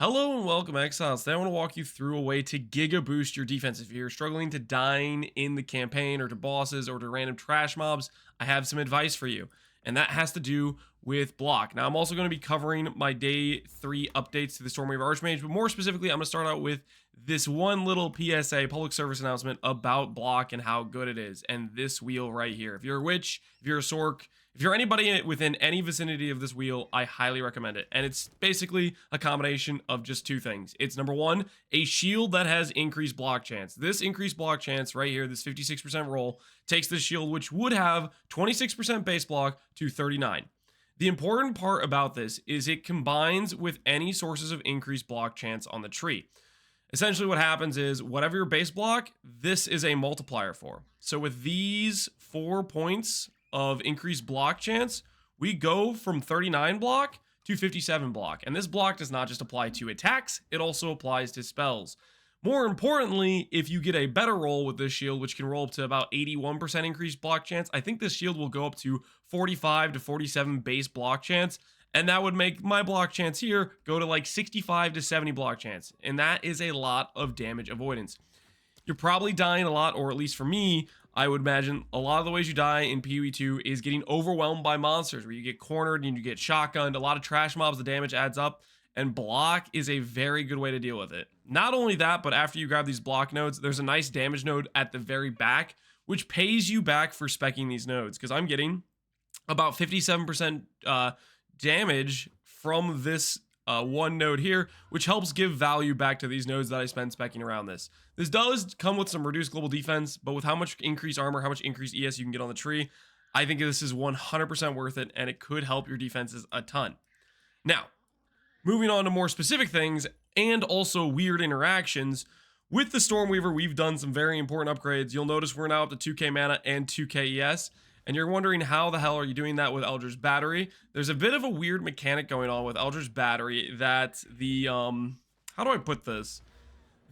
Hello and welcome, Exiles. Today I want to walk you through a way to giga boost your defense. If you're struggling to dine in the campaign or to bosses or to random trash mobs, I have some advice for you. And that has to do with block. Now, I'm also going to be covering my day 3 updates to the Stormweaver Archmage, but more specifically, I'm going to start out with this one little PSA, public service announcement about block and how good it is. And this wheel right here. If you're a witch, if you're a Sorc, if you're anybody within any vicinity of this wheel, I highly recommend it. And it's basically a combination of just two things. It's number one, a shield that has increased block chance. This increased block chance right here, this 56% roll, takes this shield, which would have 26% base block, to 39. The important part about this is it combines with any sources of increased block chance on the tree. Essentially what happens is whatever your base block, this is a multiplier for. So with these 4 points of increased block chance, we go from 39 block to 57 block. And this block does not just apply to attacks, it also applies to spells. More importantly, if you get a better roll with this shield, which can roll up to about 81% increased block chance, I think this shield will go up to 45 to 47 base block chance. And that would make my block chance here go to like 65 to 70 block chance. And that is a lot of damage avoidance. You're probably dying a lot, or at least for me, I would imagine a lot of the ways you die in PoE 2 is getting overwhelmed by monsters, where you get cornered and you get shotgunned. A lot of trash mobs, the damage adds up, and block is a very good way to deal with it. Not only that, but after you grab these block nodes, there's a nice damage node at the very back, which pays you back for speccing these nodes, because I'm getting about 57% damage from this one node here, which helps give value back to these nodes that I spend specking around this. This does come with some reduced global defense, but with how much increased armor, how much increased ES you can get on the tree, I think this is 100% worth it, and it could help your defenses a ton. Now, moving on to more specific things, and also weird interactions, with the Stormweaver, we've done some very important upgrades. You'll notice we're now up to 2k mana and 2k ES, and you're wondering how the hell are you doing that with Eldritch Battery. There's a bit of a weird mechanic going on with Eldritch Battery that the, how do I put this?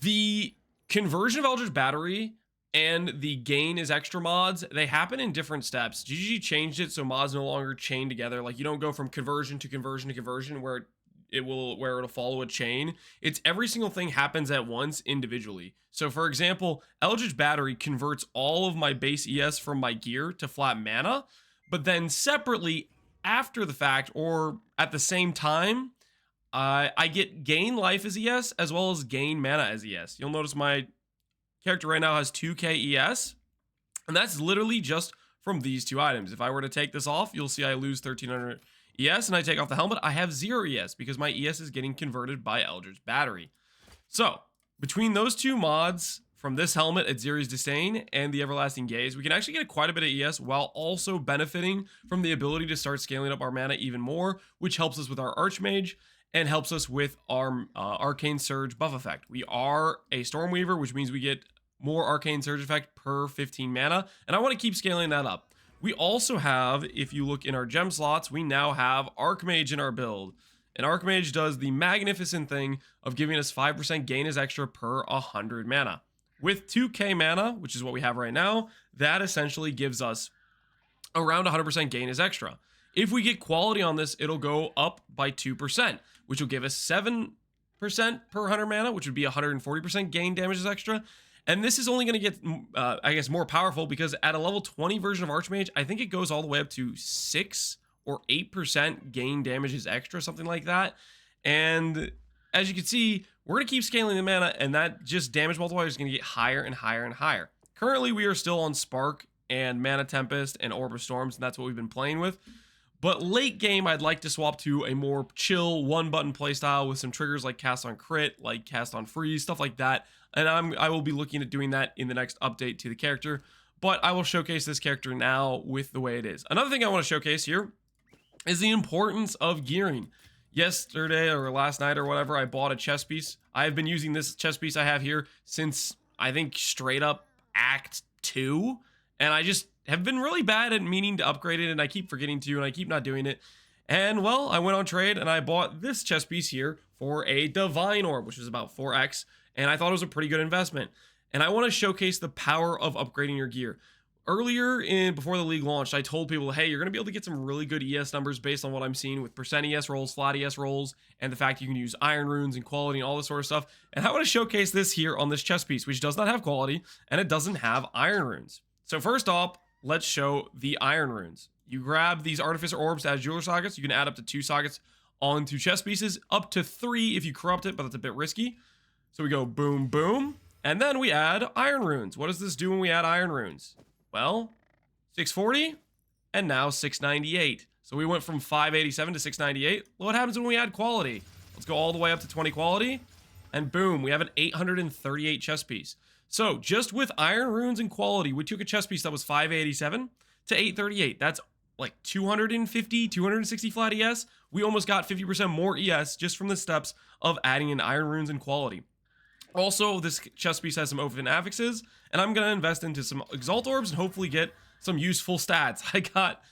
The conversion of Eldritch Battery and the gain is extra mods, they happen in different steps. GG changed it so mods no longer chain together. Like, you don't go from conversion to conversion to conversion where it'll follow a chain. It's every single thing happens at once individually. So for example, Eldritch Battery converts all of my base ES from my gear to flat mana, but then separately after the fact, or at the same time, I get gain life as ES as well as gain mana as ES. You'll notice my character right now has 2k ES, and that's literally just from these two items. If I were to take this off, you'll see I lose 1300 ES, and I take off the helmet, I have 0 ES because my ES is getting converted by Eldritch Battery. So, between those two mods, from this helmet at Ziri's Disdain and the Everlasting Gaze, we can actually get quite a bit of ES while also benefiting from the ability to start scaling up our mana even more, which helps us with our Archmage and helps us with our Arcane Surge buff effect. We are a Stormweaver, which means we get more Arcane Surge effect per 15 mana, and I want to keep scaling that up. We also have, if you look in our gem slots, we now have Archmage in our build. And Archmage does the magnificent thing of giving us 5% gain as extra per 100 mana. With 2k mana, which is what we have right now, that essentially gives us around 100% gain as extra. If we get quality on this, it'll go up by 2%, which will give us 7% per 100 mana, which would be 140% gain damage as extra. And this is only going to get, I guess, more powerful because at a level 20 version of Archmage, I think it goes all the way up to 6 or 8% gain damage as extra, something like that. And as you can see, we're going to keep scaling the mana, and that just damage multiplier is going to get higher and higher and higher. Currently, we are still on Spark and Mana Tempest and Orb of Storms, and that's what we've been playing with. But late game, I'd like to swap to a more chill one-button playstyle with some triggers like Cast on Crit, like Cast on Freeze, stuff like that. And I will be looking at doing that in the next update to the character. But I will showcase this character now with the way it is. Another thing I want to showcase here is the importance of gearing. Yesterday or last night or whatever, I bought a chest piece. I have been using this chest piece I have here since, I think, straight up Act 2. And I just have been really bad at meaning to upgrade it, and I keep forgetting to, and I keep not doing it. And, well, I went on trade, and I bought this chest piece here for a Divine Orb, which is about 4x, and I thought it was a pretty good investment. And I want to showcase the power of upgrading your gear. Earlier before the league launched, I told people, hey, you're going to be able to get some really good ES numbers based on what I'm seeing with percent ES rolls, flat ES rolls, and the fact you can use iron runes and quality and all this sort of stuff. And I want to showcase this here on this chest piece, which does not have quality and it doesn't have iron runes. So first off, let's show the iron runes. You grab these artificer orbs as jeweler sockets. You can add up to 2 sockets onto chest pieces, up to 3 if you corrupt it, but that's a bit risky. So we go boom, boom, and then we add iron runes. What does this do when we add iron runes? Well, 640 and now 698. So we went from 587 to 698. What happens when we add quality? Let's go all the way up to 20 quality, and boom, we have an 838 chest piece. So just with iron runes and quality, we took a chest piece that was 587 to 838. That's like 250, 260 flat ES. We almost got 50% more ES just from the steps of adding in iron runes and quality. Also, this chest piece has some open affixes, and I'm going to invest into some exalt orbs and hopefully get some useful stats. I got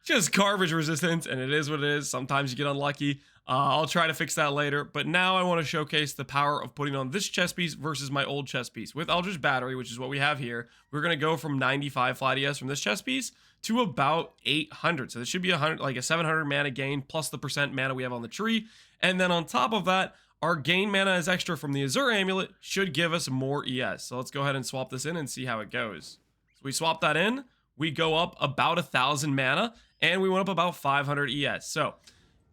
just garbage resistance, and it is what it is. Sometimes you get unlucky. I'll try to fix that later, but now I want to showcase the power of putting on this chest piece versus my old chest piece. With Eldritch Battery, which is what we have here, we're going to go from 95 flat ES from this chest piece to about 800. So this should be like a 700 mana gain plus the percent mana we have on the tree. And then on top of that, our gain mana as extra from the Azure Amulet should give us more ES. So let's go ahead and swap this in and see how it goes. So we swap that in, we go up about 1,000 mana, and we went up about 500 ES. So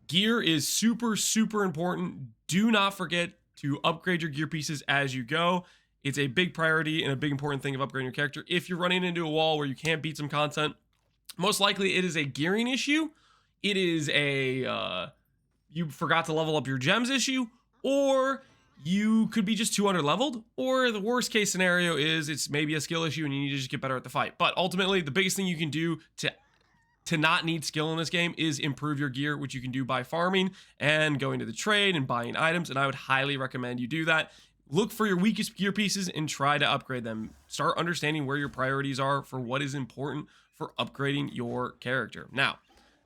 gear is super, super important. Do not forget to upgrade your gear pieces as you go. It's a big priority and a big important thing of upgrading your character. If you're running into a wall where you can't beat some content, most likely it is a gearing issue. It is a you forgot to level up your gems issue, or you could be just too under leveled, or the worst case scenario is it's maybe a skill issue and you need to just get better at the fight. But ultimately, the biggest thing you can do to not need skill in this game is improve your gear, which you can do by farming and going to the trade and buying items, and I would highly recommend you do that. Look for your weakest gear pieces and try to upgrade them. Start understanding where your priorities are for what is important for upgrading your character. Now,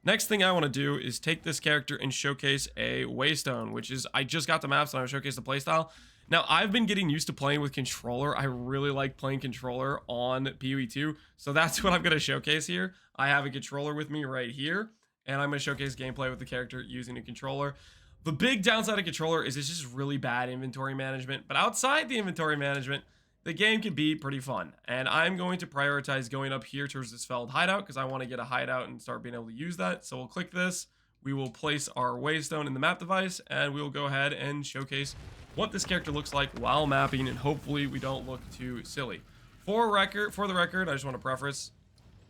next thing I want to do is take this character and showcase a Waystone, which is, I just got the maps and I showcase the playstyle. Now, I've been getting used to playing with controller. I really like playing controller on PoE2, so that's what I'm going to showcase here. I have a controller with me right here, and I'm going to showcase gameplay with the character using a controller. The big downside of controller is it's just really bad inventory management, but outside the inventory management, the game can be pretty fun. And I'm going to prioritize going up here towards this Feld hideout because I want to get a hideout and start being able to use that. So we'll click this, we will place our Waystone in the map device, and we will go ahead and showcase what this character looks like while mapping, and hopefully we don't look too silly. For the record, I just want to preface,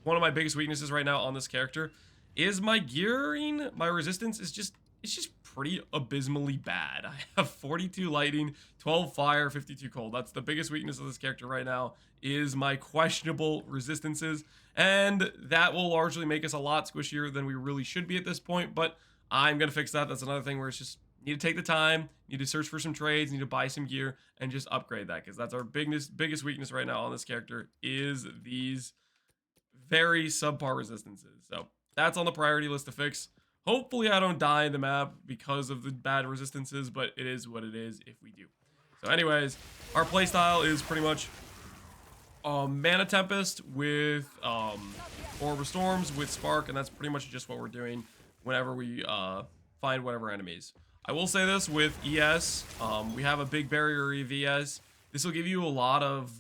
one of my biggest weaknesses right now on this character is my gearing. My resistance is just, it's just pretty abysmally bad. I have 42 lightning, 12 fire, 52 cold. That's the biggest weakness of this character right now, is my questionable resistances, and that will largely make us a lot squishier than we really should be at this point, but I'm gonna fix that. That's another thing where it's just need to take the time, need to search for some trades, need to buy some gear, and just upgrade that, because that's our biggest weakness right now on this character, is these very subpar resistances. So that's on the priority list to fix. Hopefully I don't die in the map because of the bad resistances, but it is what it is if we do. So anyways, our playstyle is pretty much Mana Tempest with Orb of Storms with Spark, and that's pretty much just what we're doing whenever we find whatever enemies. I will say this with ES, we have a big barrier of ES. This will give you a lot of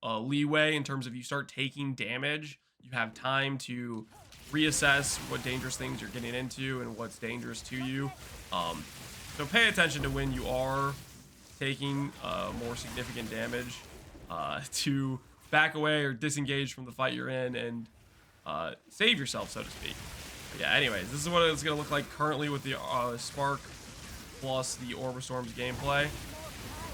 leeway in terms of you start taking damage. You have time to reassess what dangerous things you're getting into and what's dangerous to you. So pay attention to when you are taking more significant damage to back away or disengage from the fight you're in and save yourself, so to speak. But yeah, anyways, this is what it's going to look like currently with the Spark plus the Orb of Storms gameplay.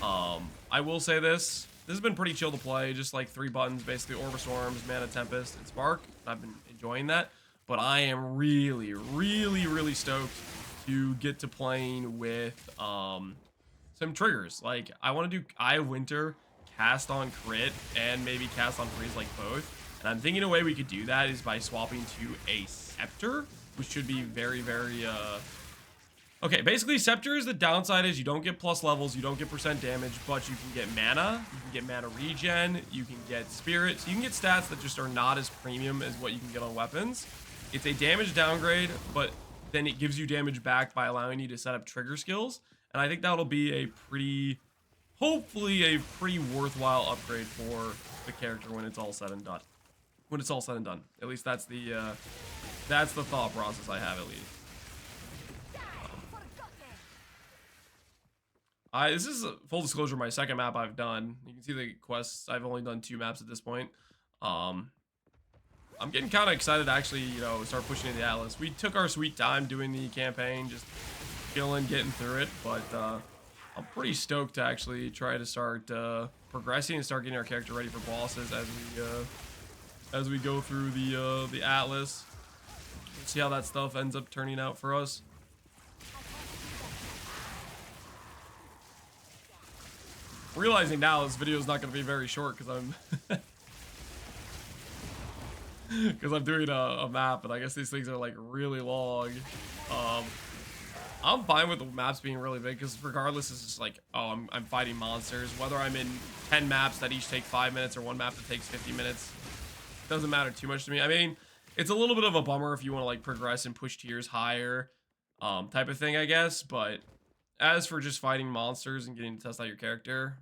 I will say this has been pretty chill to play, just like 3 buttons, basically Orb of Storms, Mana Tempest, and Spark. I've been enjoying that. But I am really, really, really stoked to get to playing with some triggers. Like, I want to do Eye of Winter, cast on crit, and maybe cast on freeze, like both. And I'm thinking a way we could do that is by swapping to a Scepter, which should be very, very Okay, basically Scepter is the downside is you don't get plus levels, you don't get percent damage, but you can get mana, you can get mana regen, you can get spirit, so you can get stats that just are not as premium as what you can get on weapons. It's a damage downgrade, but then it gives you damage back by allowing you to set up trigger skills, and I think that'll be a pretty, hopefully a pretty worthwhile upgrade for the character when it's all said and done. When it's all said and done. At least that's the thought process I have at least. This is full disclosure, my second map I've done. You can see the quests. I've only done 2 maps at this point. I'm getting kind of excited to actually, you know, start pushing into the Atlas. We took our sweet time doing the campaign, just chilling, getting through it. But I'm pretty stoked to actually try to start progressing and start getting our character ready for bosses as we go through the Atlas. Let's see how that stuff ends up turning out for us. Realizing now this video is not going to be very short because I'm doing a map, and I guess these things are like really long. I'm fine with the maps being really big because regardless, it's just like, oh, I'm fighting monsters. Whether I'm in 10 maps that each take 5 minutes or 1 map that takes 50 minutes, it doesn't matter too much to me. I mean, it's a little bit of a bummer if you want to like progress and push tiers higher, type of thing, I guess. But as for just fighting monsters and getting to test out your character,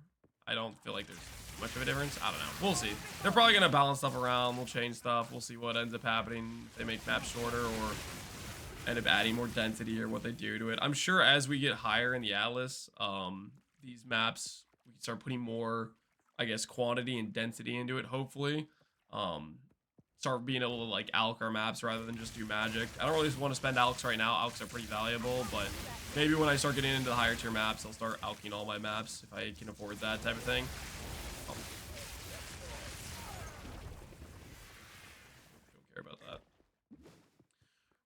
I don't feel like there's much of a difference. I don't know. We'll see. They're probably going to balance stuff around. We'll change stuff. We'll see what ends up happening. If they make maps shorter or end up adding more density or what they do to it. I'm sure as we get higher in the Atlas, these maps, we can start putting more, I guess, quantity and density into it, hopefully. Start being able to, like, alch our maps rather than just do magic. I don't really want to spend alchs right now. Alchs are pretty valuable, but maybe when I start getting into the higher tier maps, I'll start alching all my maps if I can afford that type of thing. Don't care about that.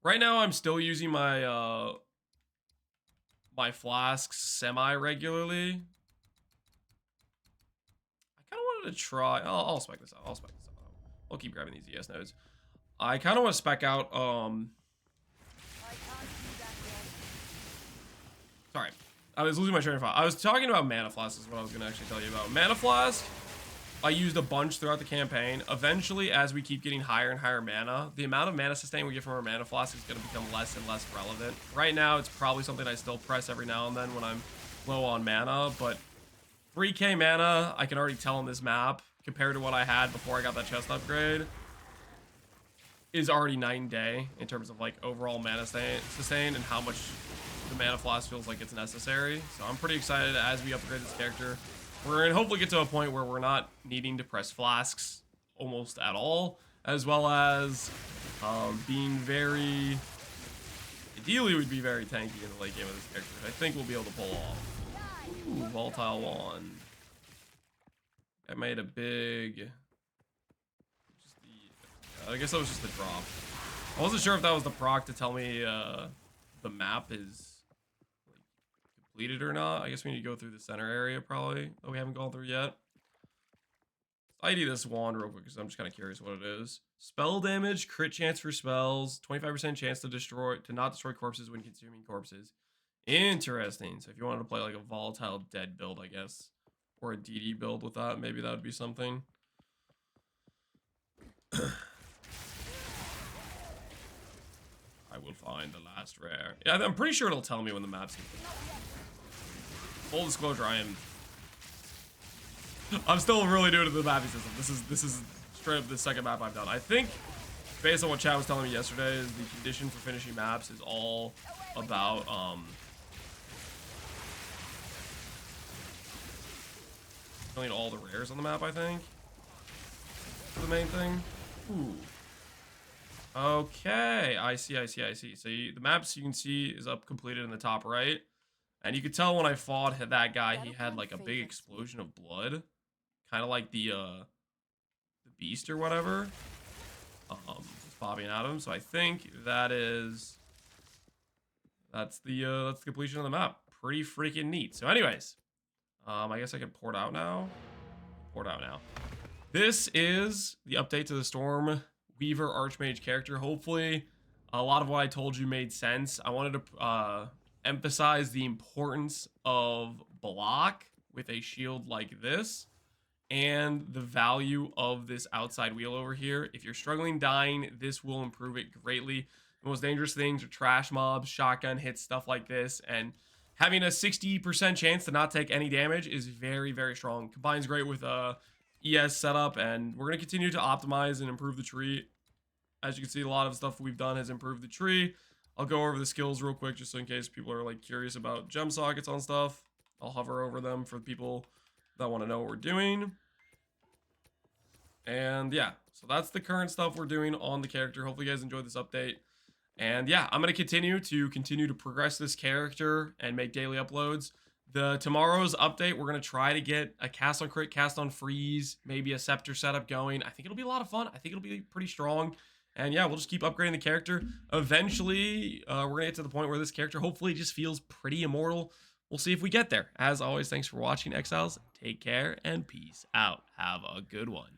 Right now, I'm still using my my flasks semi-regularly. I kind of wanted to try. I'll spec this out. I'll keep grabbing these ES nodes. I kind of want to spec out. Sorry, I was losing my train of thought. I was talking about mana flasks. Is what I was going to actually tell you about. Mana flask, I used a bunch throughout the campaign. Eventually, as we keep getting higher and higher mana, the amount of mana sustain we get from our mana flask is going to become less and less relevant. Right now, it's probably something I still press every now and then when I'm low on mana, but 3k mana, I can already tell on this map, compared to what I had before I got that chest upgrade, is already night and day in terms of like overall mana sustain and how much the mana flask feels like it's necessary. So I'm pretty excited as we upgrade this character. We're gonna hopefully get to a point where we're not needing to press flasks almost at all, as well as being very, ideally we'd be very tanky in the late game of this character, which I think we'll be able to pull off. Ooh, volatile wand. I made a big, I guess that was just the drop. I wasn't sure if that was the proc to tell me the map is like completed or not. I guess we need to go through the center area probably that we haven't gone through yet. ID this wand real quick because I'm just kind of curious what it is. Spell damage, crit chance for spells, 25% chance to not destroy corpses when consuming corpses. Interesting. So if you wanted to play like a volatile dead build, I guess, or a DD build with that, maybe that would be something. I will find the last rare. Yeah, I'm pretty sure it'll tell me when the map's complete. Full disclosure, I'm still really new to the mapping system. This is straight up the second map I've done. I think, based on what Chad was telling me yesterday, is the condition for finishing maps is all about killing all the rares on the map, I think. That's the main thing. Ooh. Okay, I see. So the maps you can see is up completed in the top right. And you could tell when I fought that guy, he had like a big explosion of blood. Kind of like the beast or whatever. Just popping out of him. So I think that's the completion of the map. Pretty freaking neat. So anyways, I guess I can port out now. This is the update to the stormweaver archmage character. Hopefully, a lot of what I told you made sense. I wanted to emphasize the importance of block with a shield like this and the value of this outside wheel over here. If you're struggling dying, this will improve it greatly. The most dangerous things are trash mobs, shotgun hits, stuff like this, and having a 60% chance to not take any damage is very, very strong. Combines great with ES setup, and we're going to continue to optimize and improve the tree. As you can see, a lot of stuff we've done has improved the tree. I'll go over the skills real quick just so in case people are like curious about gem sockets on stuff. I'll hover over them for people that want to know what we're doing. And yeah, so that's the current stuff we're doing on the character. Hopefully you guys enjoyed this update. And yeah, I'm going to continue to progress this character and make daily uploads. Tomorrow's update, we're going to try to get a cast on crit, cast on freeze, maybe a scepter setup going. I think it'll be a lot of fun. I think it'll be pretty strong. And yeah, we'll just keep upgrading the character. Eventually, we're going to get to the point where this character hopefully just feels pretty immortal. We'll see if we get there. As always, thanks for watching, Exiles. Take care and peace out. Have a good one.